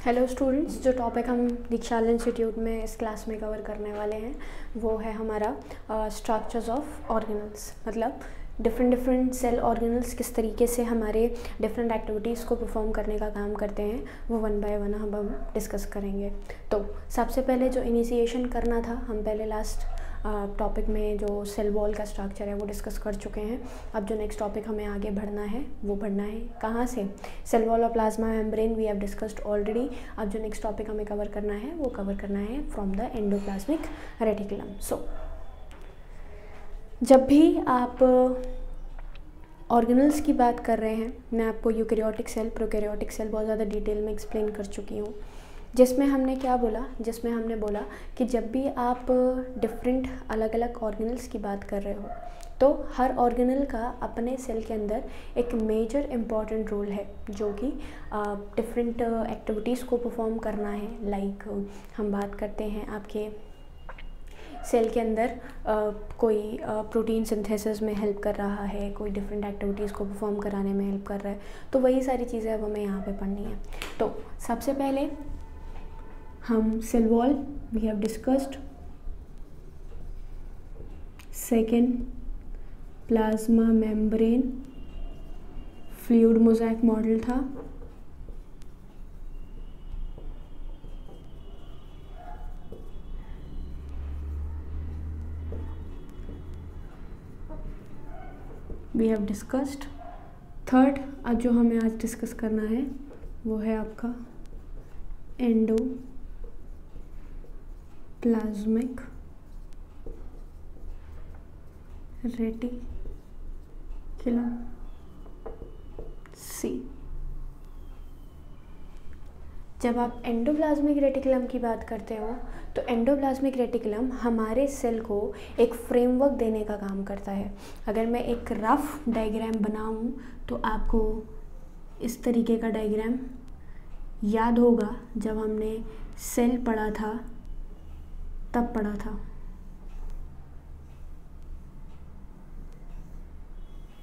Hello students, जो topic हम दीक्षाल institute में इस क्लास में कवर करने वाले हैं वो है हमारा स्ट्रक्चर्स ऑफ ऑर्गेनल्स। मतलब डिफरेंट सेल ऑर्गेनल्स किस तरीके से हमारे डिफरेंट एक्टिविटीज़ को परफॉर्म करने का काम करते हैं वो वन बाय वन हम डिस्कस करेंगे। तो सबसे पहले जो इनिशिएशन करना था, हम पहले लास्ट टॉपिक में जो सेल वॉल का स्ट्रक्चर है वो डिस्कस कर चुके हैं। अब जो नेक्स्ट टॉपिक हमें आगे बढ़ना है वो बढ़ना है कहाँ से, सेल वॉल और plasma membrane we have discussed already. अब जो नेक्स्ट टॉपिक हमें कवर करना है वो कवर करना है फ्रॉम द एंडोप्लाज्मिक रेटिकुलम। सो जब भी आप ऑर्गेनल्स की बात कर रहे हैं, मैं आपको यूकैरियोटिक सेल, प्रोकैरियोटिक सेल बहुत ज़्यादा डिटेल में एक्सप्लेन कर चुकी हूँ, जिसमें हमने क्या बोला, जिसमें हमने बोला कि जब भी आप डिफरेंट अलग अलग ऑर्गेनल्स की बात कर रहे हो तो हर ऑर्गेनल का अपने सेल के अंदर एक मेजर इम्पॉर्टेंट रोल है जो कि डिफरेंट एक्टिविटीज़ को परफॉर्म करना है। लाइक हम बात करते हैं आपके सेल के अंदर कोई प्रोटीन सिंथेसिस में हेल्प कर रहा है, कोई डिफरेंट एक्टिविटीज़ को परफॉर्म कराने में हेल्प कर रहा है, तो वही सारी चीज़ें अब हमें यहाँ पे पढ़नी है। तो सबसे पहले हम cell wall we have discussed, second plasma membrane, fluid mosaic model था, वी हैव डिस्कस्ड। थर्ड आज जो हमें आज डिस्कस करना है वो है आपका एंडोप्लाज्मिक रेटिकुलम सी। जब आप एंडोप्लाज्मिक रेटिकुलम की बात करते हो तो एंडोप्लाज्मिक रेटिकुलम हमारे सेल को एक फ्रेमवर्क देने का काम करता है। अगर मैं एक रफ डायग्राम बनाऊं तो आपको इस तरीके का डायग्राम याद होगा, जब हमने सेल पढ़ा था तब पढ़ा था,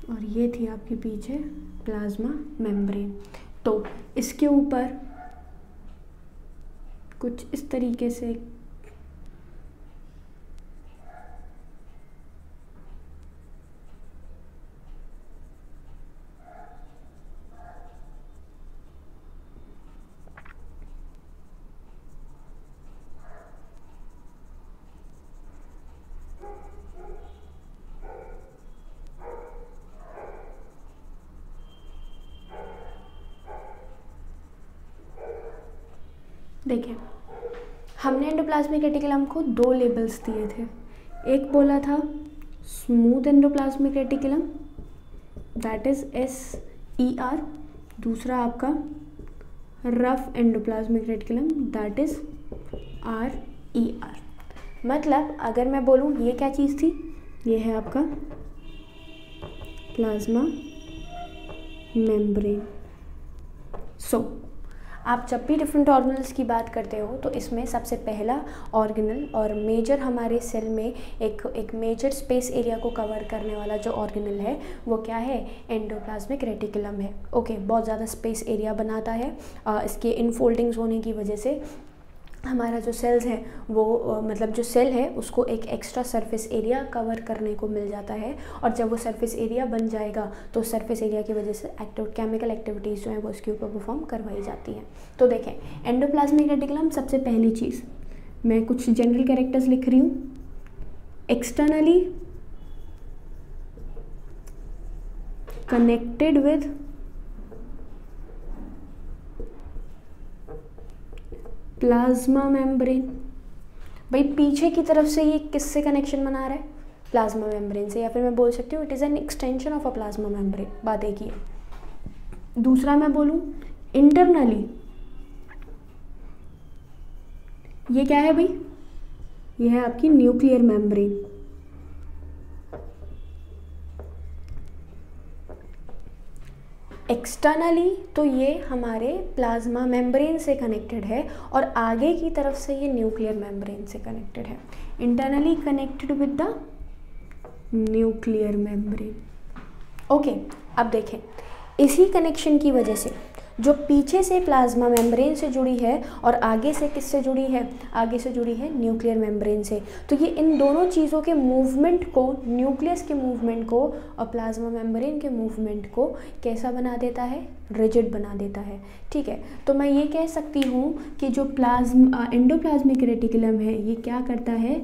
और ये थी आपके पीछे प्लाज्मा मेम्ब्रेन। तो इसके ऊपर कुछ इस तरीके से देखिए, हमने एंडोप्लाज्मिक रेटिकुलम को दो लेबल्स दिए थे। एक बोला था smooth endoplasmic reticulum that is SER, दूसरा आपका rough endoplasmic reticulum that is RER। मतलब अगर मैं बोलूँ ये क्या चीज़ थी, ये है आपका प्लाज्मा मेम्ब्रेन। सो आप जब भी डिफरेंट ऑर्गेनल्स की बात करते हो तो इसमें सबसे पहला ऑर्गेनल और मेजर हमारे सेल में एक मेजर स्पेस एरिया को कवर करने वाला जो ऑर्गेनल है वो क्या है, एंडोप्लाज्मिक रेटिकुलम है। ओके, बहुत ज़्यादा स्पेस एरिया बनाता है। इसके इनफोल्डिंग्स होने की वजह से हमारा जो सेल्स है वो मतलब जो सेल है उसको एक एक्स्ट्रा सरफेस एरिया कवर करने को मिल जाता है, और जब वो सरफेस एरिया बन जाएगा तो सरफेस एरिया की वजह से केमिकल एक्टिविटीज़ जो है वो इसके ऊपर परफॉर्म करवाई जाती हैं। तो देखें, एंडोप्लाज्मिक रेटिकुलम सबसे पहली चीज़, मैं कुछ जनरल कैरेक्टर्स लिख रही हूँ। Externally connected with plasma membrane. भाई पीछे की तरफ से ये किससे कनेक्शन बना रहा है, प्लाज्मा मेम्ब्रेन से, या फिर मैं बोल सकती हूँ it is an extension of a plasma membrane. बात एक ही है। दूसरा मैं बोलूँ इंटरनली, ये क्या है भाई, ये है आपकी न्यूक्लियर मेम्ब्रेन। एक्सटर्नली तो ये हमारे प्लाज्मा मेम्ब्रेन से कनेक्टेड है और आगे की तरफ से ये न्यूक्लियर मेम्ब्रेन से कनेक्टेड है। Internally connected with the nuclear membrane. Okay, अब देखें, इसी कनेक्शन की वजह से जो पीछे से प्लाज्मा मेम्ब्रेन से जुड़ी है और आगे से किससे जुड़ी है, आगे से जुड़ी है न्यूक्लियर मेम्ब्रेन से। तो ये इन दोनों चीज़ों के मूवमेंट को, न्यूक्लियस के मूवमेंट को और प्लाज्मा मेम्ब्रेन के मूवमेंट को कैसा बना देता है, रिजिड बना देता है। ठीक है, तो मैं ये कह सकती हूँ कि जो एंडोप्लाज्मिक रेटिकुलम है ये क्या करता है,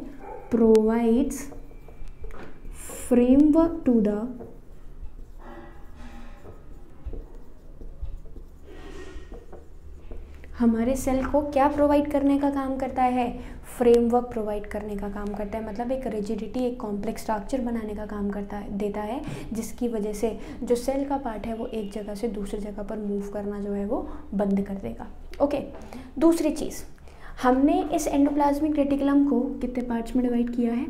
प्रोवाइड्स फ्रेमवर्क टू द हमारे सेल को क्या प्रोवाइड करने का काम करता है, फ्रेमवर्क प्रोवाइड करने का काम करता है, मतलब एक रिजिडिटी, एक कॉम्प्लेक्स स्ट्रक्चर बनाने का काम करता है, देता है, जिसकी वजह से जो सेल का पार्ट है वो एक जगह से दूसरी जगह पर मूव करना जो है वो बंद कर देगा। ओके, दूसरी चीज़, हमने इस एंडोप्लाज्मिक रेटिकुलम को कितने पार्ट्स में डिवाइड किया है,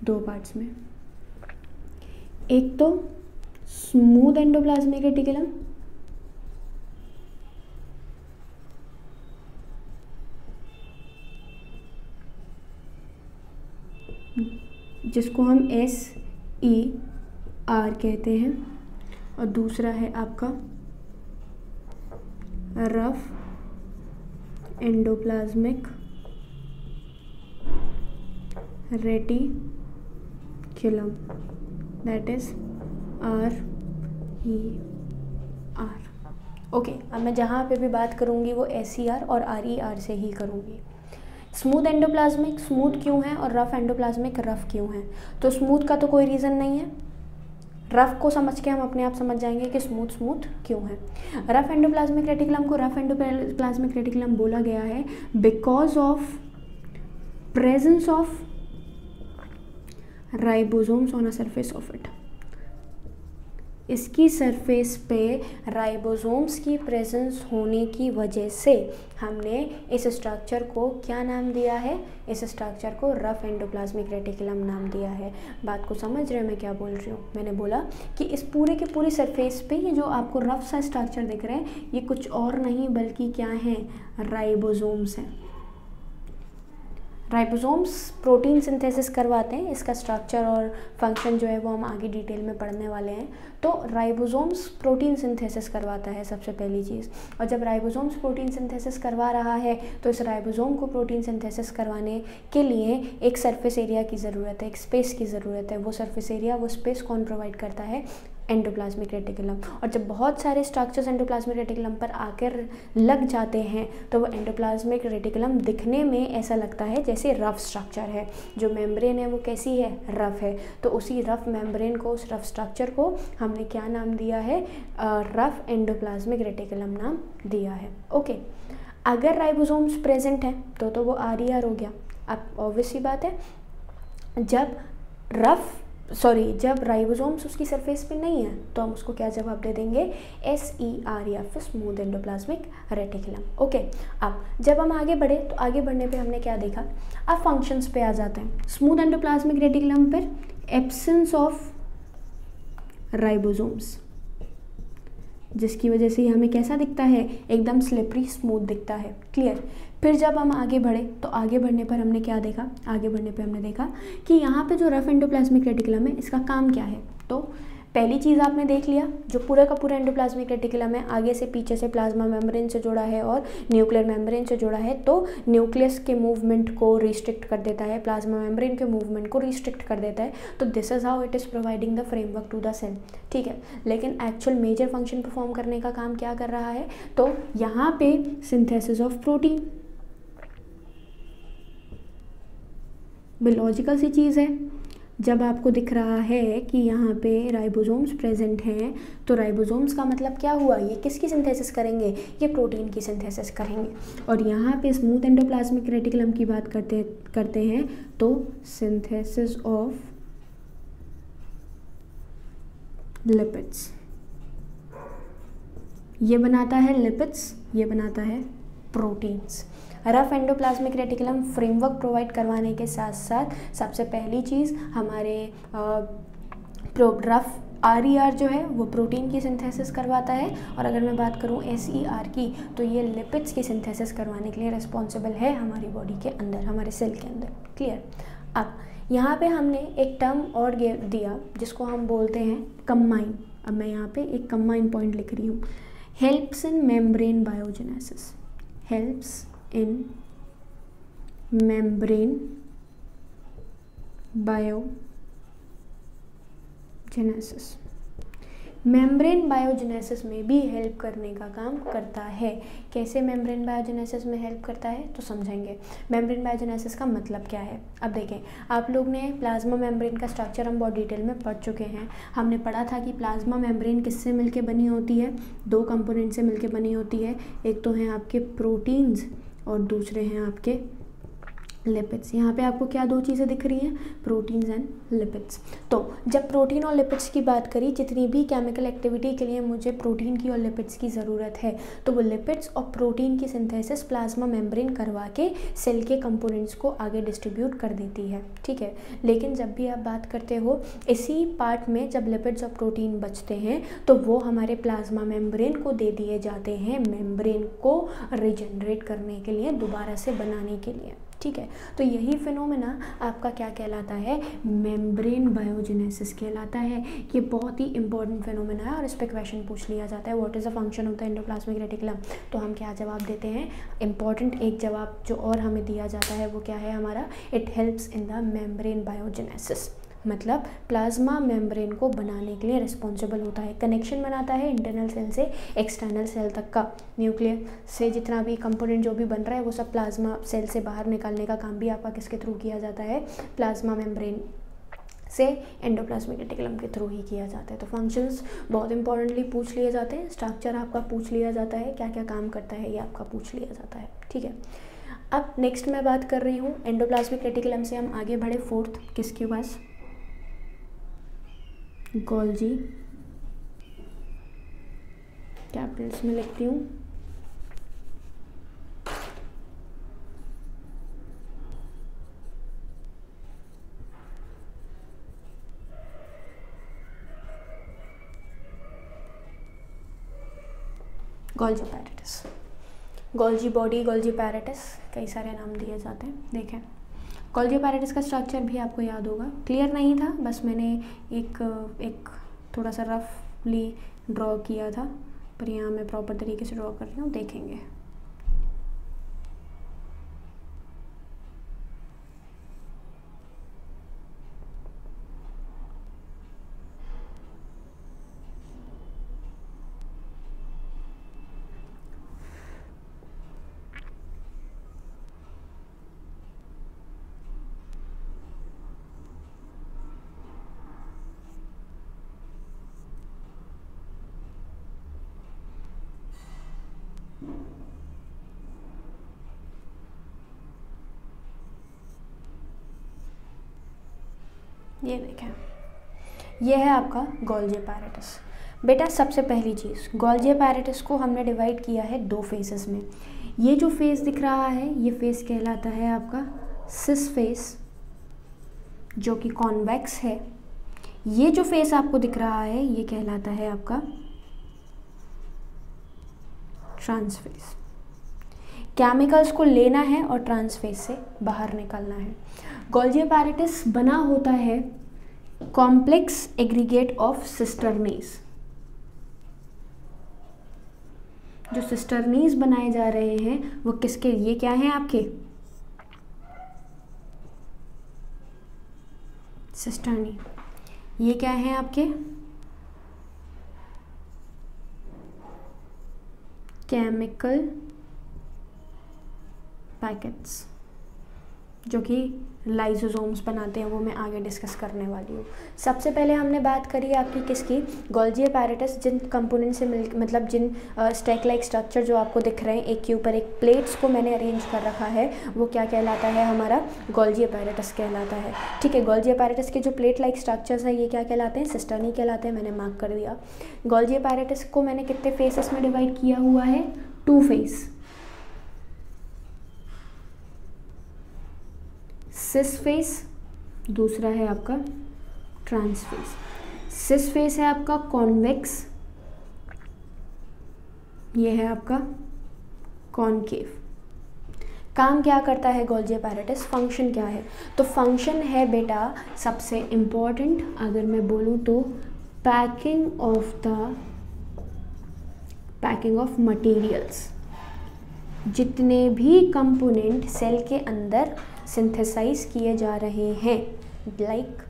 2 पार्ट्स में। एक तो स्मूथ एंडोप्लाज्मिक रेटिकुलम, जिसको हम SER कहते हैं, और दूसरा है आपका rough endoplasmic reticulum, that is RER। Okay, अब मैं जहाँ पे भी बात करूँगी वो SER और RER से ही करूँगी। स्मूथ एंडोप्लाज्मिक स्मूथ क्यों है और रफ एंडोप्लाज्मिक रफ क्यों है, तो स्मूथ का तो कोई रीज़न नहीं है, रफ को समझ के हम अपने आप समझ जाएंगे कि स्मूथ क्यों है। रफ एंडोप्लाज्मिक रेटिकुलम को रफ एंडोप्लाज्मिक रेटिकुलम बोला गया है because of presence of ribosomes on a surface of it. इसकी सरफेस पे राइबोसोम्स की प्रेजेंस होने की वजह से हमने इस स्ट्रक्चर को क्या नाम दिया है, इस स्ट्रक्चर को रफ एंडोप्लाज्मिक रेटिकुलम नाम दिया है। बात को समझ रहे हैं मैं क्या बोल रही हूँ, मैंने बोला कि इस पूरे के पूरी सरफेस पे ये जो आपको रफ सा स्ट्रक्चर दिख रहे हैं ये कुछ और नहीं बल्कि क्या है, राइबोसोम्स हैं। राइबोसोम्स प्रोटीन सिंथेसिस करवाते हैं, इसका स्ट्रक्चर और फंक्शन जो है वो हम आगे डिटेल में पढ़ने वाले हैं। तो राइबोसोम्स प्रोटीन सिंथेसिस करवाता है सबसे पहली चीज़, और जब राइबोसोम्स प्रोटीन सिंथेसिस करवा रहा है तो इस राइबोसोम को प्रोटीन सिंथेसिस करवाने के लिए एक सरफेस एरिया की ज़रूरत है, एक स्पेस की ज़रूरत है। वो सरफेस एरिया, वो स्पेस कौन प्रोवाइड करता है, एंडोप्लाज्मिक रेटिकुलम। और जब बहुत सारे स्ट्रक्चर्स एंडोप्लाज्मिक रेटिकुलम पर आकर लग जाते हैं तो वो एंडोप्लाज्मिक रेटिकुलम दिखने में ऐसा लगता है जैसे रफ स्ट्रक्चर है, जो मेम्ब्रेन है वो कैसी है, रफ है। तो उसी रफ मेम्ब्रेन को, उस रफ स्ट्रक्चर को हमने क्या नाम दिया है, रफ एंडोप्लाज्मिक रेटिकुलम नाम दिया है। ओके, अगर राइबोसोम्स प्रेजेंट हैं तो वो RER हो गया। अब ऑब्वियस सी बात है, जब राइबोसोम्स उसकी सरफेस पे नहीं है तो हम उसको क्या जवाब दे देंगे, SER या फिर स्मूथ एंडोप्लाज्मिक रेटिकुलम। ओके, अब जब हम आगे बढ़े तो आगे बढ़ने पे हमने क्या देखा, अब फंक्शंस पे आ जाते हैं। स्मूथ एंडोप्लाज्मिक रेटिकुलम पर एब्सेंस ऑफ राइबोसोम्स, जिसकी वजह से हमें कैसा दिखता है, एकदम स्लिपरी स्मूथ दिखता है। क्लियर। फिर जब हम आगे बढ़े तो आगे बढ़ने पर हमने क्या देखा, आगे बढ़ने पे हमने देखा कि यहाँ पे जो रफ एंडोप्लाज्मिक रेटिकुलम है इसका काम क्या है। तो पहली चीज़ आपने देख लिया, जो पूरा का पूरा एंडोप्लाज्मिक रेटिकुलम है आगे से पीछे से प्लाज्मा मेम्ब्रेन से जुड़ा है और न्यूक्लियर मेम्ब्रेन से जुड़ा है, तो न्यूक्लियस के मूवमेंट को रिस्ट्रिक्ट कर देता है, प्लाज्मा मेम्ब्रेन के मूवमेंट को रिस्ट्रिक्ट कर देता है। तो this is how it is providing the framework to the cell. ठीक है, लेकिन एक्चुअल मेजर फंक्शन परफॉर्म करने का काम क्या कर रहा है, तो यहाँ पे सिंथेसिस ऑफ प्रोटीन, लॉजिकल सी चीज़ है। जब आपको दिख रहा है कि यहाँ पे राइबोसोम्स प्रेजेंट हैं तो राइबोसोम्स का मतलब क्या हुआ, ये किसकी सिंथेसिस करेंगे, ये प्रोटीन की सिंथेसिस करेंगे। और यहाँ पे स्मूथ एंडोप्लाज्मिक रेटिकुलम की बात करते हैं तो सिंथेसिस ऑफ लिपिड्स, ये बनाता है लिपिड्स, ये बनाता है proteins. Rough endoplasmic reticulum framework provide करवाने के साथ साथ सबसे पहली चीज़ हमारे रफ RER जो है वो प्रोटीन की सिंथेसिस करवाता है, और अगर मैं बात करूँ SER की तो ये लिपिड्स की सिंथेसिस करवाने के लिए रिस्पॉन्सिबल है हमारी बॉडी के अंदर, हमारे सेल के अंदर। क्लियर। अब यहाँ पे हमने एक टर्म और दिया जिसको हम बोलते हैं कंबाइन। अब मैं यहाँ पे एक कंबाइन पॉइंट लिख रही हूँ helps in membrane biogenesis, helps in membrane biogenesis, membrane biogenesis में भी हेल्प करने का काम करता है। कैसे मेम्ब्रेन बायोजेनेसिस में हेल्प करता है तो समझेंगे। मेम्ब्रेन बायोजेनेसिस का मतलब क्या है। अब देखें, आप लोग ने प्लाज्मा मेम्ब्रेन का स्ट्रक्चर हम बहुत डिटेल में पढ़ चुके हैं। हमने पढ़ा था कि प्लाज्मा मेम्ब्रेन किससे मिलके बनी होती है, दो कंपोनेंट से मिलके बनी होती है। एक तो हैं आपके प्रोटीन्स और दूसरे हैं आपके लिपिड्स। यहाँ पे आपको क्या दो चीज़ें दिख रही हैं, प्रोटीन्स एंड लिपिड्स। तो जब प्रोटीन और लिपिड्स की बात करी, जितनी भी केमिकल एक्टिविटी के लिए मुझे प्रोटीन की और लिपिड्स की ज़रूरत है, तो वो लिपिड्स और प्रोटीन की सिंथेसिस प्लाज्मा मेम्ब्रेन करवा के सेल के कंपोनेंट्स को आगे डिस्ट्रीब्यूट कर देती है, ठीक है। लेकिन जब भी आप बात करते हो इसी पार्ट में, जब लिपिड्स और प्रोटीन बचते हैं तो वो हमारे प्लाज्मा मेम्ब्रेन को दे दिए जाते हैं, मेम्ब्रेन को रिजनरेट करने के लिए, दोबारा से बनाने के लिए, ठीक है। तो यही फिनोमेना आपका क्या कहलाता है, मेम्ब्रेन बायोजेनेसिस कहलाता है। ये बहुत ही इंपॉर्टेंट फिनोमेना है और इस पर क्वेश्चन पूछ लिया जाता है, what is the function of the endoplasmic reticulum. तो हम क्या जवाब देते हैं, इंपॉर्टेंट एक जवाब जो और हमें दिया जाता है वो क्या है हमारा, it helps in the membrane biogenesis, मतलब प्लाज्मा मेम्ब्रेन को बनाने के लिए रिस्पॉन्सिबल होता है, कनेक्शन बनाता है इंटरनल सेल से एक्सटर्नल सेल तक का, न्यूक्लियर से जितना भी कंपोनेंट जो भी बन रहा है वो सब प्लाज्मा सेल से बाहर निकालने का काम भी आपका किसके थ्रू किया जाता है, प्लाज्मा मेम्ब्रेन से एंडोप्लाज्मिक रेटिकुलम के थ्रू ही किया जाता है। तो फंक्शंस बहुत इंपॉर्टेंटली पूछ लिए जाते हैं, स्ट्रक्चर आपका पूछ लिया जाता है, क्या क्या काम करता है ये आपका पूछ लिया जाता है, ठीक है। अब नेक्स्ट मैं बात कर रही हूँ एंडोप्लाज्मिक रेटिकुलम से हम आगे बढ़े फोर्थ किसके पास, गोल्जी, कैपिटल्स में लिखती हूँ, गोल्जी पैरेटिस, गोल्जी बॉडी, गोल्जी पैरेटिस, कई सारे नाम दिए जाते हैं। देखें गोल्जी पैरेटिस का स्ट्रक्चर भी आपको याद होगा, क्लियर नहीं था, बस मैंने एक थोड़ा सा रफली ड्रॉ किया था, पर यहाँ मैं प्रॉपर तरीके से ड्रॉ कर रही हूँ, देखेंगे। ये देखें, ये है आपका गोल्जी पैरेटिस। बेटा सबसे पहली चीज़, गोल्जी पैरेटिस को हमने डिवाइड किया है दो फेसेस में। ये जो फेस दिख रहा है ये फेस कहलाता है आपका सिस फेस, जो कि कॉन्वेक्स है। ये जो फेस आपको दिख रहा है ये कहलाता है आपका ट्रांसफेस। केमिकल्स को लेना है और ट्रांसफेस से बाहर निकालना है। गोल्जी पैरेटिस बना होता है कॉम्प्लेक्स एग्रीगेट ऑफ सिस्टर्नीज। जो सिस्टर्नीज बनाए जा रहे हैं वो किसके, ये क्या हैं आपके सिस्टर्नी, ये क्या हैं आपके केमिकल पैकेट्स, जो कि लाइसोसोम्स बनाते हैं, वो मैं आगे डिस्कस करने वाली हूँ। सबसे पहले हमने बात करी आपकी किसकी, गोल्जी पैरेटिस, जिन कंपोनेंट से मतलब जिन स्टैक लाइक स्ट्रक्चर जो आपको दिख रहे हैं एक के ऊपर एक प्लेट्स को मैंने अरेंज कर रखा है, वो क्या कहलाता है हमारा गोल्जी पैरेटिस कहलाता है। ठीक है, गोल्जी पैरेटिस के जो प्लेट लाइक स्ट्रक्चर्स हैं ये क्या कहलाते हैं, सिस्टर्नी कहलाते हैं, मैंने मार्क कर दिया। गोल्जी पैरेटिस को मैंने कितने फेसेस में डिवाइड किया हुआ है, 2 फेस, सिस फेस, दूसरा है आपका ट्रांस फेस। सिस फेस है आपका कॉन्वेक्स, ये है आपका कॉनकेव। काम क्या करता है गोल्जी पैरेटिस, फंक्शन क्या है, तो फंक्शन है बेटा सबसे इम्पॉर्टेंट अगर मैं बोलूँ तो पैकिंग पैकिंग ऑफ मटेरियल्स। जितने भी कंपोनेंट सेल के अंदर सिंथेसाइज किए जा रहे हैं, लाइक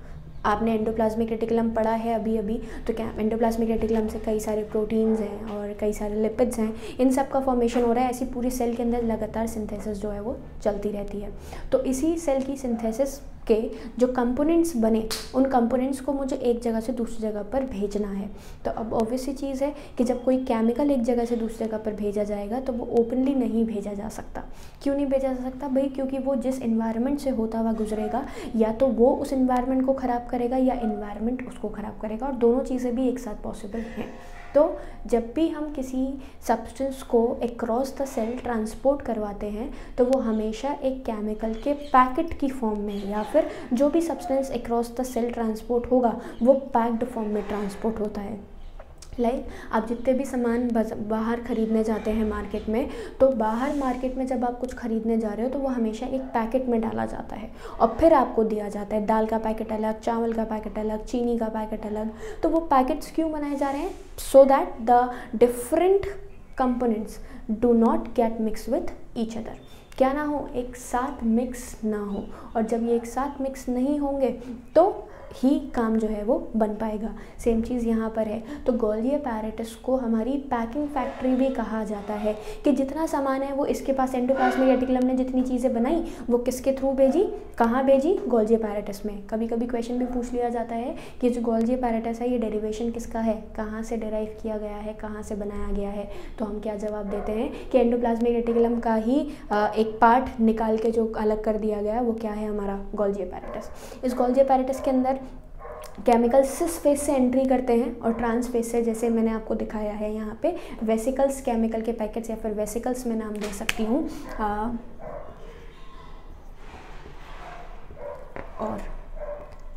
आपने एंडोप्लाज्मिक रेटिकुलम पढ़ा है अभी अभी, तो क्या एंडोप्लाज्मिक रेटिकुलम से कई सारे प्रोटीन्स हैं और कई सारे लिपिड्स हैं, इन सब का फॉर्मेशन हो रहा है। ऐसी पूरी सेल के अंदर लगातार सिंथेसिस जो है वो चलती रहती है। तो इसी सेल की सिंथेसिस के जो कंपोनेंट्स बने, उन कंपोनेंट्स को मुझे एक जगह से दूसरी जगह पर भेजना है। तो अब ऑब्वियस सी चीज़ है कि जब कोई केमिकल एक जगह से दूसरी जगह पर भेजा जाएगा तो वो ओपनली नहीं भेजा जा सकता। क्यों नहीं भेजा जा सकता भाई? क्योंकि वो जिस इन्वायरमेंट से होता हुआ गुजरेगा, या तो वो उस इन्वायरमेंट को ख़राब करेगा या इन्वायरमेंट उसको ख़राब करेगा, और दोनों चीज़ें भी एक साथ पॉसिबल हैं। तो जब भी हम किसी सब्सटेंस को अक्रॉस द सेल ट्रांसपोर्ट करवाते हैं तो वो हमेशा एक केमिकल के पैकेट की फॉर्म में, या फिर जो भी substance across the cell transport होगा वो पैक्ड फॉर्म में ट्रांसपोर्ट होता है। लाइक आप जितने भी सामान बाहर ख़रीदने जाते हैं मार्केट में, तो बाहर मार्केट में जब आप कुछ ख़रीदने जा रहे हो तो वो हमेशा एक पैकेट में डाला जाता है और फिर आपको दिया जाता है। दाल का पैकेट अलग, चावल का पैकेट अलग, चीनी का पैकेट अलग। तो वो पैकेट्स क्यों बनाए जा रहे हैं? So that the different components do not gate mix with each other. क्या ना हो, एक साथ मिक्स ना हो, और जब ये एक साथ मिक्स नहीं होंगे तो ही काम जो है वो बन पाएगा। सेम चीज़ यहाँ पर है। तो गोल्गी एपैरेटस को हमारी पैकिंग फैक्ट्री भी कहा जाता है कि जितना सामान है वो इसके पास, एंडोप्लाज्मिक रेटिकुलम ने जितनी चीज़ें बनाई वो किसके थ्रू भेजी, कहाँ भेजी? गोल्गी एपैरेटस में। कभी कभी क्वेश्चन भी पूछ लिया जाता है कि जो गोल्गी एपैरेटस है ये डेरिवेशन किसका है, कहाँ से डेराइव किया गया है, कहाँ से बनाया गया है? तो हम क्या जवाब देते हैं कि एंडोप्लाज्मिक रेटिकुलम का ही एक पार्ट निकाल के जो अलग कर दिया गया वो क्या है? हमारा गोल्गी एपैरेटस। इस गोल्गी एपैरेटस के अंदर केमिकल सिस फेज से एंट्री करते हैं और ट्रांस फेज से, जैसे मैंने आपको दिखाया है यहाँ पे, वेसिकल्स केमिकल के पैकेट्स, या फिर वेसिकल्स में नाम दे सकती हूँ। और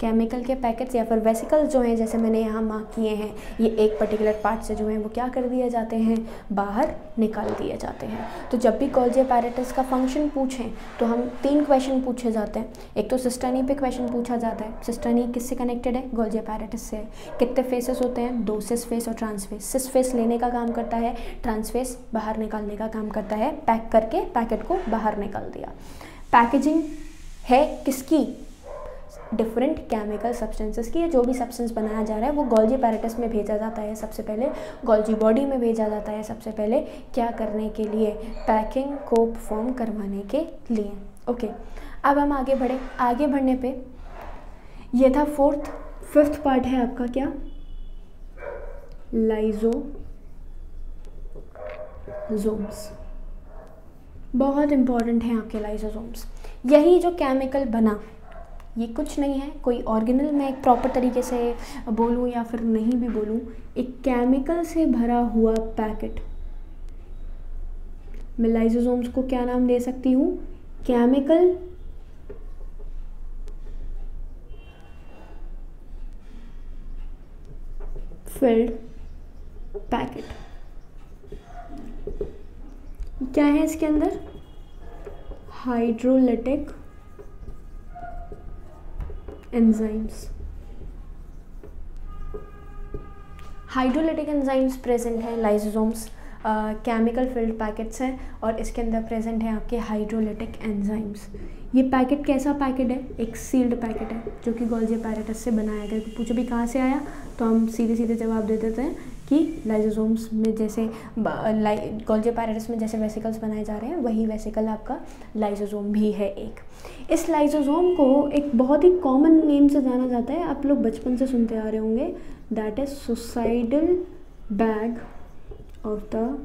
केमिकल के पैकेट्स या फिर वेसिकल्स जो हैं, जैसे मैंने यहाँ मार्क किए हैं, ये एक पर्टिकुलर पार्ट से जो हैं वो क्या कर दिए जाते हैं? बाहर निकाल दिए जाते हैं। तो जब भी गोल्गी एपैरेटस का फंक्शन पूछें तो हम 3 क्वेश्चन पूछे जाते हैं। एक तो सिस्टनी पे क्वेश्चन पूछा जाता है, सिस्टनी किससे कनेक्टेड है? गोल्गी एपैरेटस से। कितने फेसेस होते हैं? 2 सिस फेस और ट्रांस फेस। सिस फेस लेने का काम करता है, ट्रांस फेस बाहर निकालने का काम करता है। पैक करके पैकेट को बाहर निकाल दिया। पैकेजिंग है किसकी? डिफरेंट केमिकल सब्सटेंसेस की। जो भी सब्सटेंस बनाया जा रहा है वो गोल्गी एपैरेटस में भेजा जाता है सबसे पहले, गोल्गी बॉडी में भेजा जाता है सबसे पहले। क्या करने के लिए? पैकिंग को परफॉर्म करवाने के लिए। ओके, अब हम आगे बढ़े। आगे बढ़ने पे ये था 5th पार्ट है आपका क्या? लाइसोसोम्स। बहुत इंपॉर्टेंट है आपके लाइसोसोम्स। यही जो केमिकल बना, ये कुछ नहीं है कोई ऑर्गेनल, मैं एक प्रॉपर तरीके से बोलूँ या फिर नहीं भी बोलूँ, एक केमिकल से भरा हुआ पैकेट। मैं लाइसोसोम्स को क्या नाम दे सकती हूँ? Chemical field packet. क्या है इसके अंदर? Hydrolytic enzymes. Hydrolytic enzymes present है लाइसोसोम्स, केमिकल फिल्ड पैकेट्स हैं और इसके अंदर प्रेजेंट है आपके हाइड्रोलिटिक एंजाइम्स। ये पैकेट कैसा पैकेट है? एक सील्ड पैकेट है जो कि गोल्गी एपैरेटस से बनाया गया। तो पूछो भी कहाँ से आया, तो हम सीधे सीधे जवाब दे देते हैं कि लाइसोसोम्स में, जैसे गोल्गी एपैरेटस में जैसे वेसिकल्स बनाए जा रहे हैं वही वेसिकल आपका लाइसोसोम भी है एक। इस लाइसोसोम को एक बहुत ही कॉमन नेम से जाना जाता है, आप लोग बचपन से सुनते आ रहे होंगे, that is suicidal bag of the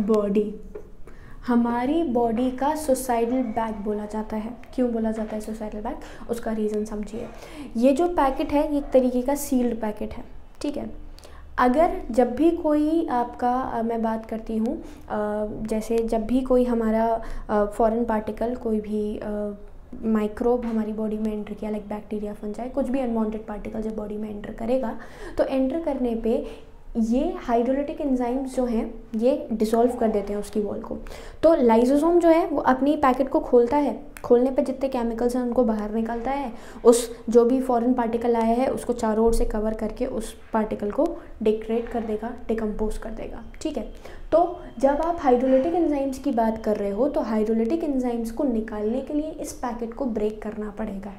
body. हमारी बॉडी का सुसाइडल बैग बोला जाता है। क्यों बोला जाता है सुसाइडल बैग? उसका रीज़न समझिए। ये जो पैकेट है ये एक तरीके का सील्ड पैकेट है, ठीक है। अगर जब भी कोई आपका मैं बात करती हूँ, जैसे जब भी कोई हमारा फॉरेन पार्टिकल, कोई भी माइक्रोब हमारी बॉडी में एंटर किया, लाइक बैक्टीरिया, फंजाई, कुछ भी अनवांटेड पार्टिकल जब बॉडी में एंटर करेगा, तो एंटर करने पे ये हाइड्रोलिटिक एंजाइम्स जो हैं ये डिसॉल्व कर देते हैं उसकी वॉल को। तो लाइसोसोम जो है वो अपनी पैकेट को खोलता है, खोलने पे जितने केमिकल्स हैं उनको बाहर निकलता है, उस जो भी फॉरेन पार्टिकल आया है उसको चारों ओर से कवर करके उस पार्टिकल को डिग्रेड कर देगा, डिकम्पोज कर देगा। ठीक है, तो जब आप हाइड्रोलिटिक एंजाइम्स की बात कर रहे हो तो हाइड्रोलिटिक एंजाइम्स को निकालने के लिए इस पैकेट को ब्रेक करना पड़ेगा,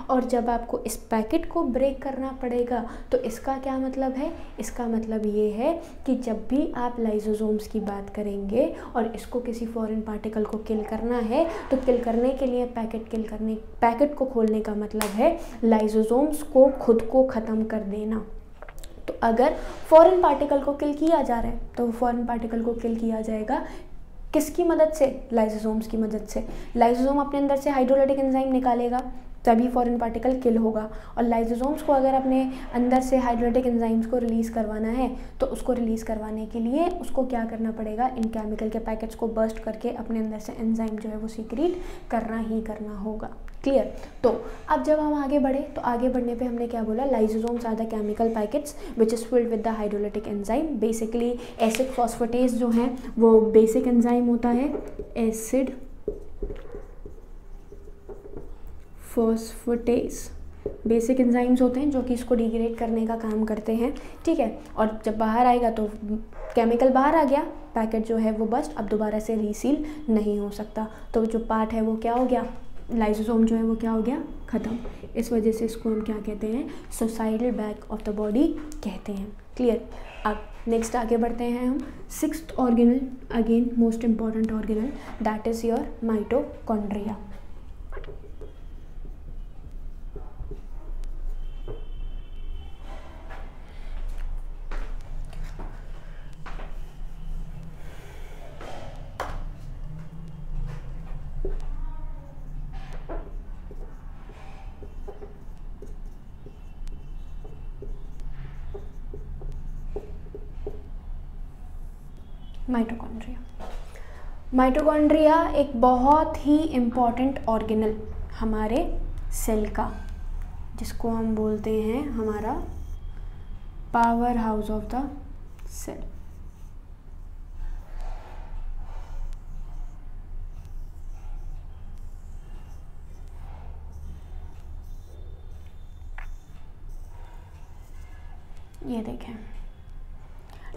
और जब आपको इस पैकेट को ब्रेक करना पड़ेगा तो इसका क्या मतलब है, इसका मतलब ये है कि जब भी आप लाइसोसोम्स की बात करेंगे और इसको किसी फॉरेन पार्टिकल को किल करना है तो किल करने के लिए पैकेट को खोलने का मतलब है लाइसोसोम्स को खुद को ख़त्म कर देना। तो अगर फॉरेन पार्टिकल को किल किया जा रहा है तो फॉरेन पार्टिकल को किल किया जाएगा किसकी मदद से, लाइसोसोम्स की मदद से। लाइसोसोम अपने अंदर से हाइड्रोलिटिक एंजाइम निकालेगा तभी फॉरेन पार्टिकल किल होगा, और लाइसोसोम्स को अगर अपने अंदर से हाइड्रोलिटिक एंजाइम्स को रिलीज़ करवाना है तो उसको रिलीज़ करवाने के लिए उसको क्या करना पड़ेगा, इन केमिकल के पैकेट्स को बर्स्ट करके अपने अंदर से एंजाइम जो है वो सीक्रेट करना ही करना होगा। क्लियर। तो अब जब हम आगे बढ़े तो आगे बढ़ने पे हमने क्या बोला, lysosomes are the chemical packets which is filled with the hydrolytic enzyme. Basically acid phosphatase जो है वो बेसिक एंजाइम होता है, एसिड फॉस्फेटेज बेसिक एंजाइम्स होते हैं जो कि इसको डिग्रेड करने का काम करते हैं। ठीक है, और जब बाहर आएगा तो केमिकल बाहर आ गया, पैकेट जो है वो बस्ट अब दोबारा से रीसील नहीं हो सकता, तो जो पार्ट है वो क्या हो गया, लाइसोसोम जो है वो क्या हो गया, ख़त्म। इस वजह से इसको हम क्या कहते हैं, suicidal bag of the body कहते हैं। क्लियर। अब नेक्स्ट आगे बढ़ते हैं हम, sixth organelle, again most important organelle, that is your mitochondria. Mitochondria एक बहुत ही इम्पॉर्टेंट ऑर्गेनल हमारे सेल का, जिसको हम बोलते हैं हमारा power house of the cell. ये देखें,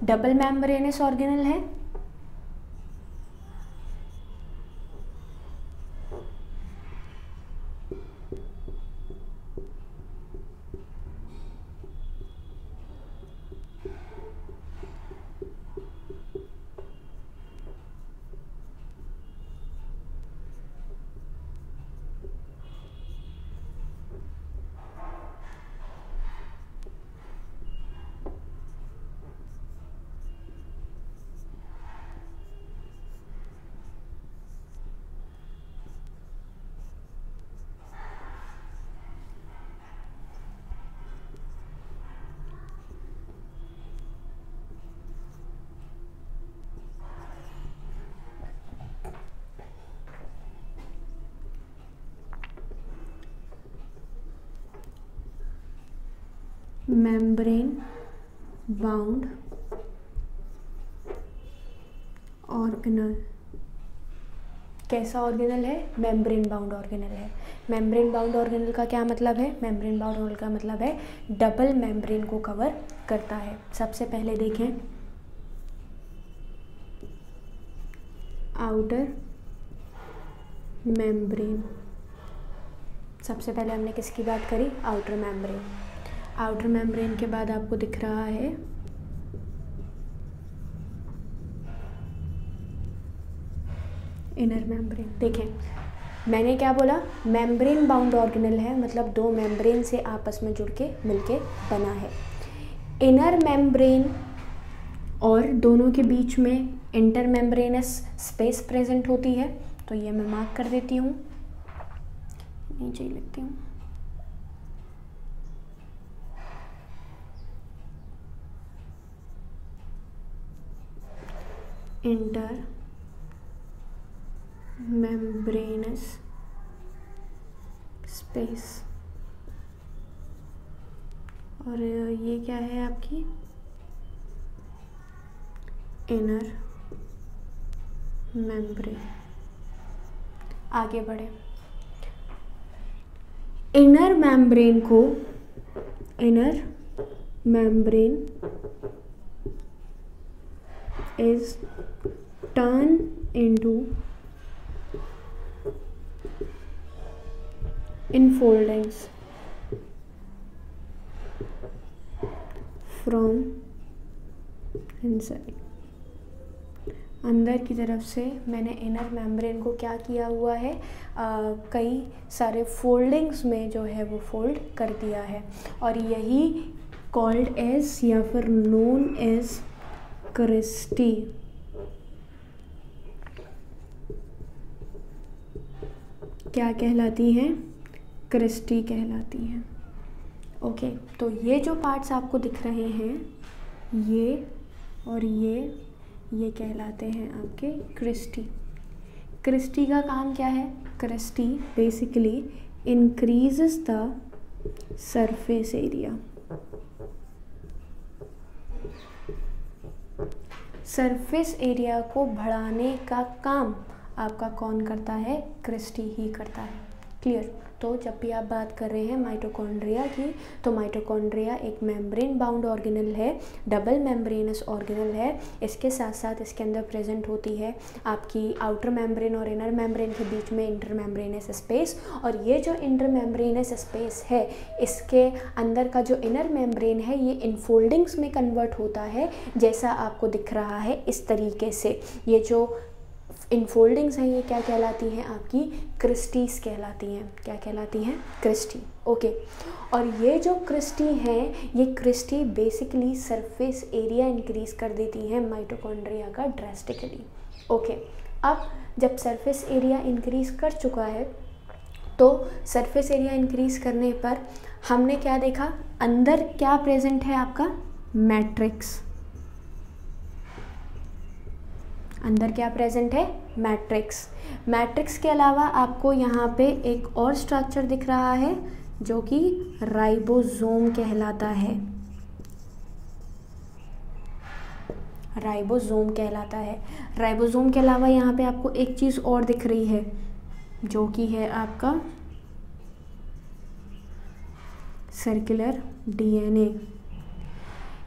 डबल मेम्ब्रेनस ऑर्गेनल है, मेम्ब्रेन बाउंड ऑर्गेनल। कैसा ऑर्गेनल है, मेम्ब्रेन बाउंड ऑर्गेनल है। मेम्ब्रेन बाउंड ऑर्गेनल का क्या मतलब है, मेम्ब्रेन बाउंड ऑर्गेनल का मतलब है डबल मेम्ब्रेन को कवर करता है। सबसे पहले देखें, आउटर मेम्ब्रेन, सबसे पहले हमने किसकी बात करी, आउटर मेम्ब्रेन। आउटर मेम्ब्रेन के बाद आपको दिख रहा है इनर मेम्ब्रेन। देखें मैंने क्या बोला, मेम्ब्रेन बाउंड ऑर्गेनल है, मतलब दो मेम्ब्रेन से आपस में जुड़ के मिलके बना है। इनर मेम्ब्रेन और दोनों के बीच में इंटर मेम्ब्रेनस स्पेस प्रेजेंट होती है, तो ये मैं मार्क कर देती हूँ, नीचे ही लिखती हूँ। इंटर मेम्ब्रेनस स्पेस, और ये क्या है आपकी इनर मेम्ब्रेन। आगे बढ़े, इनर मेम्ब्रेन को, inner membrane is turn into infoldings from inside. अंदर की तरफ से मैंने इनर मेम्ब्रेन को क्या किया हुआ है, कई सारे फोल्डिंग्स में जो है वो फोल्ड कर दिया है, और यही कॉल्ड एज या फिर नोन एज क्रिस्टी। क्या कहलाती हैं? क्रिस्टी कहलाती हैं। ओके, तो ये जो पार्ट्स आपको दिख रहे हैं, ये और ये कहलाते हैं आपके क्रिस्टी। क्रिस्टी का काम क्या है? Cristae basically increases the surface area. Surface area को बढ़ाने का काम आपका कौन करता है? क्रिस्टी ही करता है। क्लियर? तो जब भी आप बात कर रहे हैं माइटोकॉन्ड्रिया की, तो माइटोकॉन्ड्रिया एक मेम्ब्रेन बाउंड ऑर्गेनल है, डबल मेम्ब्रेनस ऑर्गेनल है। इसके साथ साथ इसके अंदर प्रेजेंट होती है आपकी आउटर मेम्ब्रेन और इनर मेम्ब्रेन के बीच में इंटर मेम्ब्रेनस स्पेस, और ये जो इंटर मेम्ब्रेनस स्पेस है, इसके अंदर का जो इनर मेम्ब्रेन है ये इनफोल्डिंग्स में कन्वर्ट होता है, जैसा आपको दिख रहा है इस तरीके से। ये जो इनफोल्डिंग्स हैं ये क्या कहलाती हैं? आपकी क्रिस्टीज कहलाती हैं। क्या कहलाती हैं? क्रिस्टी। ओके, और ये जो क्रिस्टी हैं, ये cristae basically surface area increase कर देती हैं माइटोकॉन्ड्रिया का ड्रास्टिकली। ओके, अब जब सरफेस एरिया इंक्रीज कर चुका है, तो सरफेस एरिया इंक्रीज करने पर हमने क्या देखा? अंदर क्या प्रेजेंट है आपका? मैट्रिक्स। अंदर क्या प्रेजेंट है? मैट्रिक्स। मैट्रिक्स के अलावा आपको यहाँ पे एक और स्ट्रक्चर दिख रहा है जो कि राइबोसोम कहलाता है। राइबोसोम कहलाता है। राइबोसोम के अलावा यहाँ पे आपको एक चीज़ और दिख रही है जो कि है आपका सर्कुलर डीएनए।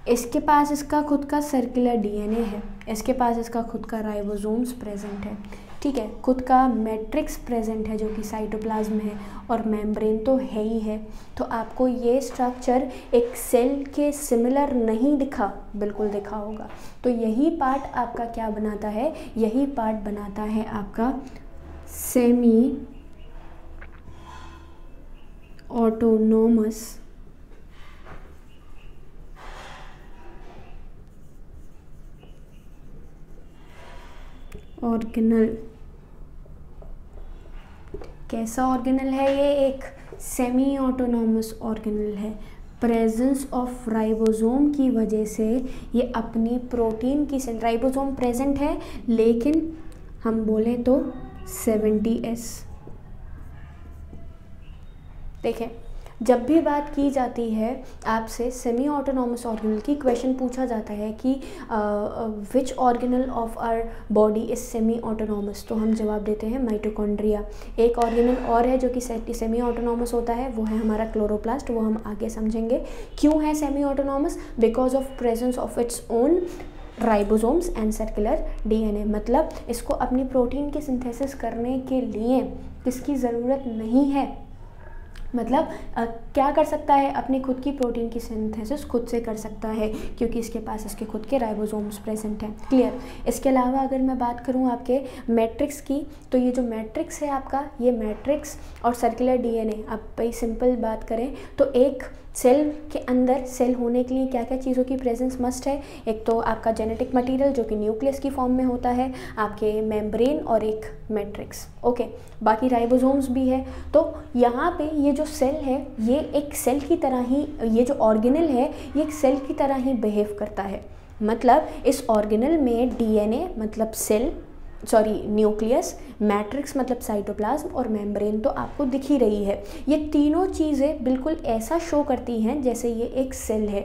इसके पास इसका खुद का सर्कुलर डीएनए है, इसके पास इसका खुद का राइबोसोम्स प्रेजेंट है, ठीक है, खुद का मैट्रिक्स प्रेजेंट है जो कि साइटोप्लाज्म है, और मेम्ब्रेन तो है ही है। तो आपको ये स्ट्रक्चर एक सेल के सिमिलर नहीं दिखा? बिल्कुल दिखा होगा। तो यही पार्ट आपका क्या बनाता है? यही पार्ट बनाता है आपका सेमी ऑटोनोमस ऑर्गेनल। कैसा ऑर्गेनल है ये? एक सेमी ऑटोनॉमस ऑर्गेनल है। प्रेजेंस ऑफ राइबोसोम की वजह से ये अपनी प्रोटीन की, राइबोसोम प्रेजेंट है लेकिन हम बोले तो 70S। देखें, जब भी बात की जाती है आपसे सेमी ऑटोनॉमस ऑर्गेनल की, क्वेश्चन पूछा जाता है कि which organelle of our body is semi autonomous, तो हम जवाब देते हैं माइटोकॉन्ड्रिया। एक ऑर्गेनल और है जो कि सेमी ऑटोनॉमस होता है, वो है हमारा क्लोरोप्लास्ट, वो हम आगे समझेंगे। क्यों है semi autonomous? Because of presence of its own ribosomes and circular DNA. मतलब इसको अपनी प्रोटीन की सिंथेसिस करने के लिए किसकी ज़रूरत नहीं है, मतलब क्या कर सकता है? अपनी खुद की प्रोटीन की सिंथेसिस खुद से कर सकता है, क्योंकि इसके पास इसके खुद के राइबोसोम्स प्रेजेंट हैं। क्लियर? इसके अलावा अगर मैं बात करूं आपके मैट्रिक्स की, तो ये जो मैट्रिक्स है आपका, ये मैट्रिक्स और सर्कुलर डीएनए, आप भाई सिंपल बात करें तो एक सेल के अंदर सेल होने के लिए क्या क्या चीज़ों की प्रेजेंस मस्ट है? एक तो आपका जेनेटिक मटेरियल जो कि न्यूक्लियस की फॉर्म में होता है, आपके मेम्ब्रेन और एक मैट्रिक्स। ओके, बाकी राइबोसोम्स भी है। तो यहाँ पे ये जो सेल है, ये एक सेल की तरह ही, ये जो ऑर्गेनल है ये एक सेल की तरह ही बिहेव करता है। मतलब इस ऑर्गेनल में डीएनए मतलब सेल, सॉरी न्यूक्लियस, मैट्रिक्स मतलब साइटोप्लाज्म और मेम्ब्रेन तो आपको दिख ही रही है। ये तीनों चीज़ें बिल्कुल ऐसा शो करती हैं जैसे ये एक सेल है।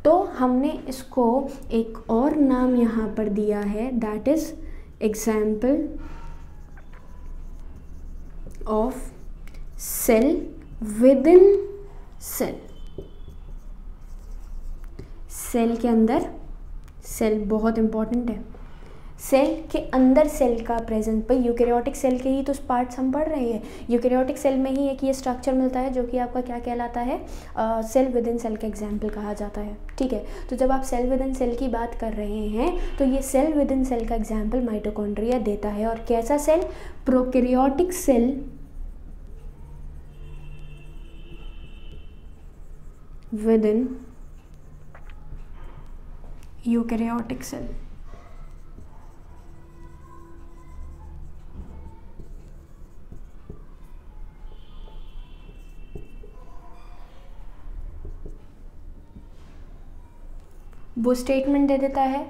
तो हमने इसको एक और नाम यहाँ पर दिया है, that is example of cell within cell, cell के अंदर, सेल बहुत इंपॉर्टेंट है, सेल के अंदर सेल का प्रेजेंस। भाई यूकैरियोटिक सेल के ही तो पार्ट्स हम पढ़ रहे हैं, यूकैरियोटिक सेल में ही एक ये स्ट्रक्चर मिलता है जो कि आपका क्या कहलाता है, सेल विद इन सेल का एग्जाम्पल कहा जाता है। ठीक है, तो जब आप सेल विद इन सेल की बात कर रहे हैं तो ये सेल विद इन सेल का एग्जाम्पल माइटोकॉन्ड्रिया देता है। और कैसा cell, prokaryotic cell within eukaryotic cell. वो स्टेटमेंट दे देता है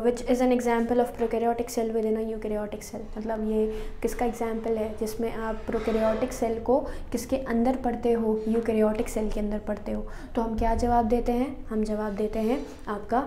which is an example of prokaryotic cell within a eukaryotic cell. मतलब ये किसका एग्जाम्पल है जिसमें आप प्रोकैरियोटिक सेल को किसके अंदर पढ़ते हो, यूकैरियोटिक सेल के अंदर पढ़ते हो। तो हम क्या जवाब देते हैं, हम जवाब देते हैं आपका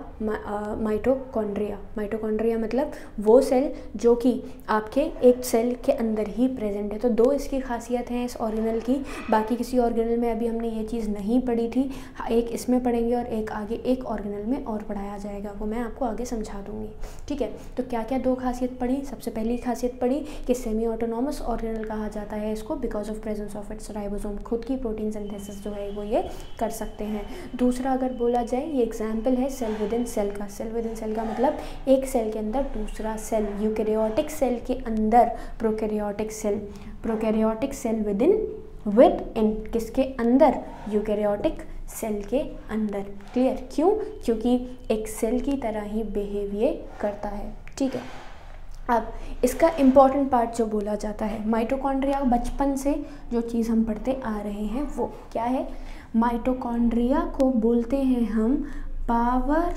माइटोकॉन्ड्रिया। माइटोकॉन्ड्रिया मतलब वो सेल जो कि आपके एक सेल के अंदर ही प्रेजेंट है। तो दो इसकी खासियत हैं इस ऑर्गेनल की, बाकी किसी ऑर्गेनल में अभी हमने ये चीज़ नहीं पढ़ी थी, एक इसमें पढ़ेंगे और एक आगे एक ऑर्गेनल में और पढ़ाया जाएगा, वो मैं आपको आगे समझा दूंगी। ठीक है, तो क्या क्या दो खासियत पढ़ी, सबसे पहली खासियत पढ़ी कि सेमी ऑटोनॉमस ऑर्गेनल कहा जाता है इसको because of presence of its ribosome, खुद की प्रोटीन सिंथेसिस जो है वो ये कर सकते हैं। दूसरा अगर बोला जाए, ये एग्जाम्पल है सेल विद इन सेल का। सेल विद इन सेल का मतलब एक सेल के अंदर दूसरा सेल, यूकैरियोटिक सेल के अंदर prokaryotic cell, prokaryotic cell within किसके अंदर, यूकैरियोटिक सेल के अंदर। क्लियर, क्यों, क्योंकि एक सेल की तरह ही बिहेवियर करता है। ठीक है, अब इसका इम्पॉर्टेंट पार्ट जो बोला जाता है, माइटोकॉन्ड्रिया बचपन से जो चीज़ हम पढ़ते आ रहे हैं वो क्या है, माइटोकॉन्ड्रिया को बोलते हैं हम power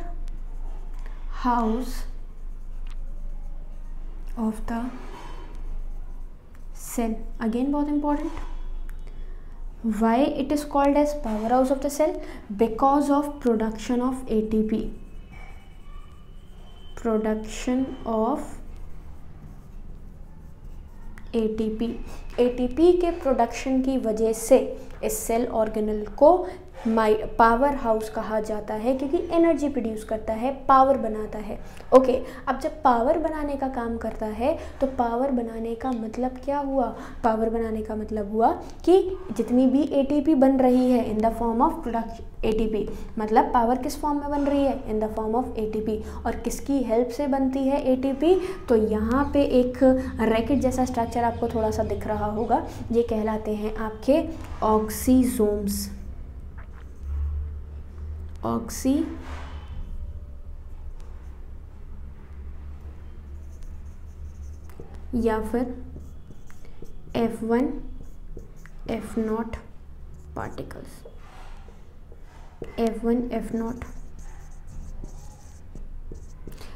house of the cell. Again बहुत important, why it is called as powerhouse of the cell, because of production of ATP, production of ATP, ATP के प्रोडक्शन की वजह से इस सेल ऑर्गेनल को पावर हाउस कहा जाता है, क्योंकि एनर्जी प्रोड्यूस करता है, पावर बनाता है। ओके, अब जब पावर बनाने का काम करता है तो पावर बनाने का मतलब क्या हुआ, पावर बनाने का मतलब हुआ कि जितनी भी एटीपी बन रही है in the form of production ATP, मतलब पावर किस फॉर्म में बन रही है, in the form of ATP. और किसकी हेल्प से बनती है एटीपी, तो यहाँ पे एक रैकेट जैसा स्ट्रक्चर आपको थोड़ा सा दिख रहा होगा, ये कहलाते हैं आपके ऑक्सीजोम्स, ऑक्सी या फिर F1 F0 particles, F1 F0।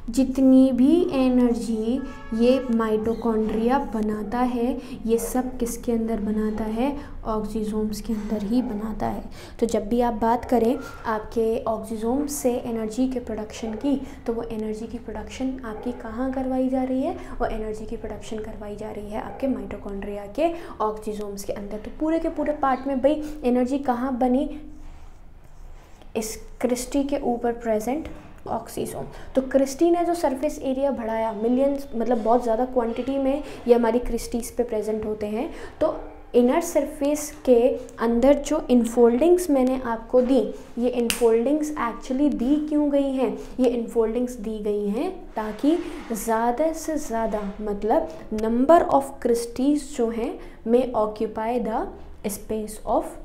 जितनी भी एनर्जी ये माइटोकॉन्ड्रिया बनाता है ये सब किसके अंदर बनाता है, ऑक्सीजोम्स के अंदर ही बनाता है। तो जब भी आप बात करें आपके ऑक्सीजोम्स से एनर्जी के प्रोडक्शन की, तो वो एनर्जी की प्रोडक्शन आपकी कहाँ करवाई जा रही है, वो एनर्जी की प्रोडक्शन करवाई जा रही है आपके माइटोकॉन्ड्रिया के ऑक्सीजोम्स के अंदर। तो पूरे के पूरे पार्ट में भाई एनर्जी कहाँ बनी, इस क्रिस्टी के ऊपर प्रेजेंट ऑक्सीजोम। तो क्रिस्टी ने जो सरफेस एरिया बढ़ाया, मिलियंस मतलब बहुत ज़्यादा क्वांटिटी में ये हमारी क्रिस्टीज पे प्रेजेंट होते हैं। तो इनर सरफेस के अंदर जो इनफोल्डिंग्स मैंने आपको दी, ये इनफोल्डिंग्स एक्चुअली दी क्यों गई हैं, ये इनफोल्डिंग्स दी गई हैं ताकि ज़्यादा से ज़्यादा मतलब नंबर ऑफ क्रिस्टीज जो हैं में occupy the space of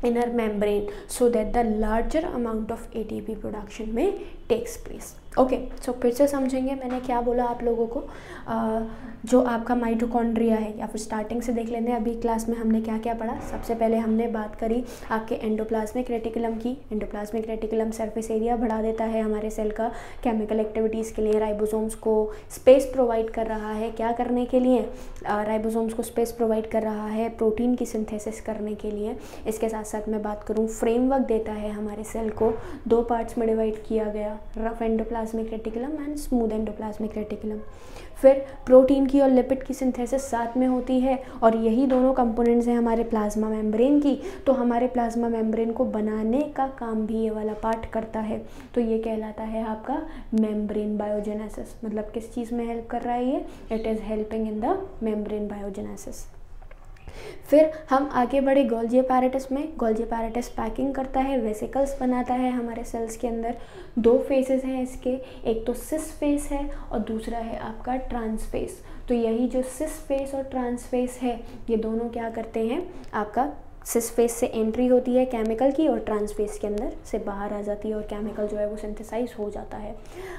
inner membrane so that the larger amount of ATP production में takes place। ओके, सो फिर से समझेंगे मैंने क्या बोला आप लोगों को। जो आपका माइटोकॉन्ड्रिया है, या फिर स्टार्टिंग से देख लेते हैं अभी क्लास में हमने क्या क्या पढ़ा। सबसे पहले हमने बात करी आपके एंडोप्लाज्मिक रेटिकुलम की। एंडोप्लाज्मिक रेटिकुलम सरफेस एरिया बढ़ा देता है हमारे सेल का केमिकल एक्टिविटीज़ के लिए, राइबोसोम्स को स्पेस प्रोवाइड कर रहा है। क्या करने के लिए, राइबोसोम्स को स्पेस प्रोवाइड कर रहा है प्रोटीन की सिंथेसिस करने के लिए। इसके साथ साथ मैं बात करूँ फ्रेमवर्क देता है हमारे सेल को, दो पार्ट्स में डिवाइड किया गया, rough endoplasmic endoplasmic reticulum and smooth endoplasmic reticulum. फिर प्रोटीन की और लिपिड की सिंथेसिस साथ में होती है और यही दोनों कंपोनेंट्स हैं हमारे प्लाज्मा मेम्ब्रेन की। तो हमारे प्लाज्मा मेम्ब्रेन को बनाने का काम भी ये वाला पार्ट करता है। तो ये कहलाता है आपका मेम्ब्रेन बायोजेनेसिस। मतलब किस चीज़ में हेल्प कर रहा है ये? It is helping in the membrane biogenesis. फिर हम आगे बढ़े गोल्जी अपैरेटस में। गोल्जी अपैरेटस पैकिंग करता है, वेसिकल्स बनाता है हमारे सेल्स के अंदर। दो फेसेस हैं इसके, एक तो सिस फेस है और दूसरा है आपका ट्रांस फेस। तो यही जो सिस फेस और ट्रांस फेस है ये दोनों क्या करते हैं, आपका सिस फेस से एंट्री होती है केमिकल की और ट्रांस फेस के अंदर से बाहर आ जाती है और केमिकल जो है वो सिंथेसाइज हो जाता है।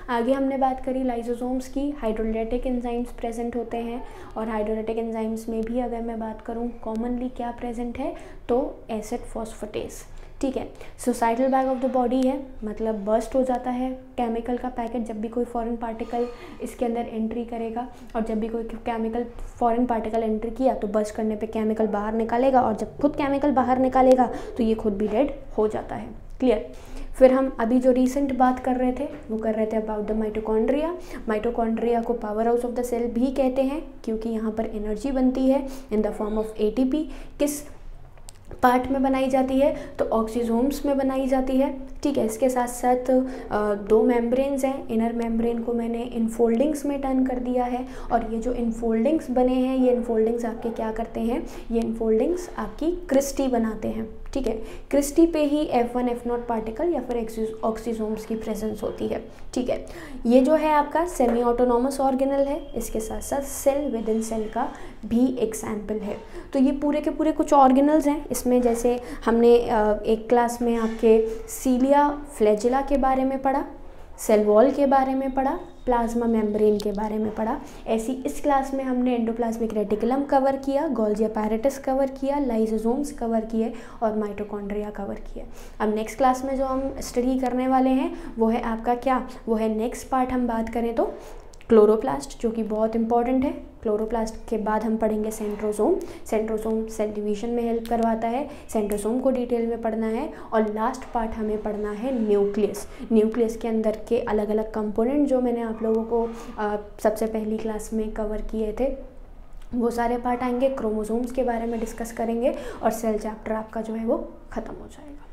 आगे हमने बात करी लाइसोसोम्स की। हाइड्रोलाइटिक एंजाइम्स प्रेजेंट होते हैं और हाइड्रोलाइटिक एंजाइम्स में भी अगर मैं बात करूँ कॉमनली क्या प्रेजेंट है तो एसिड फॉस्फेटेस। ठीक है, societal bag of the body है, मतलब बर्स्ट हो जाता है केमिकल का पैकेट जब भी कोई फॉरेन पार्टिकल इसके अंदर एंट्री करेगा। और जब भी कोई केमिकल फॉरेन पार्टिकल एंट्री किया तो बर्स्ट करने पे केमिकल बाहर निकालेगा और जब खुद केमिकल बाहर निकालेगा तो ये खुद भी डेड हो जाता है। क्लियर। फिर हम अभी जो रिसेंट बात कर रहे थे वो कर रहे थे अबाउट द माइटोकॉन्ड्रिया। माइटोकॉन्ड्रिया को power house of the cell भी कहते हैं क्योंकि यहाँ पर एनर्जी बनती है in the form of ATP. किस पार्ट में बनाई जाती है तो ऑक्सीजोम्स में बनाई जाती है। ठीक है, इसके साथ साथ दो मेम्ब्रेन्स हैं। इनर मेम्ब्रेन को मैंने इनफोल्डिंग्स में टर्न कर दिया है और ये जो इनफोल्डिंग्स बने हैं ये इनफोल्डिंग्स आपके क्या करते हैं, ये इनफोल्डिंग्स आपकी क्रिस्टी बनाते हैं। ठीक है, क्रिस्टी पे ही F1 F0 पार्टिकल या फिर ऑक्सीजोम्स की प्रेजेंस होती है। ठीक है, ये जो है आपका सेमी ऑटोनॉमस ऑर्गेनल है, इसके साथ साथ सेल विद इन सेल का भी एग्जाम्पल है। तो ये पूरे के पूरे कुछ ऑर्गेनल्स हैं इसमें। जैसे हमने एक क्लास में आपके सीलिया फ्लैजिला के बारे में पढ़ा, सेल वॉल के बारे में पढ़ा, प्लाज्मा मेम्ब्रेन के बारे में पढ़ा। ऐसी इस क्लास में हमने एंडोप्लाज्मिक रेटिकुलम कवर किया, गोल्जी अपैरेटस कवर किया, लाइसोसोम्स कवर किए और माइटोकॉन्ड्रिया कवर किए। अब नेक्स्ट क्लास में जो हम स्टडी करने वाले हैं वो है आपका क्या, वो है नेक्स्ट पार्ट हम बात करें तो क्लोरोप्लास्ट, जो कि बहुत इंपॉर्टेंट है। क्लोरोप्लास्ट के बाद हम पढ़ेंगे सेंट्रोसोम। सेंट्रोसोम सेल डिवीजन में हेल्प करवाता है, सेंट्रोसोम को डिटेल में पढ़ना है। और लास्ट पार्ट हमें पढ़ना है न्यूक्लियस। न्यूक्लियस के अंदर के अलग अलग कंपोनेंट जो मैंने आप लोगों को सबसे पहली क्लास में कवर किए थे वो सारे पार्ट आएंगे। क्रोमोसोम्स के बारे में डिस्कस करेंगे और सेल चैप्टर आपका जो है वो ख़त्म हो जाएगा।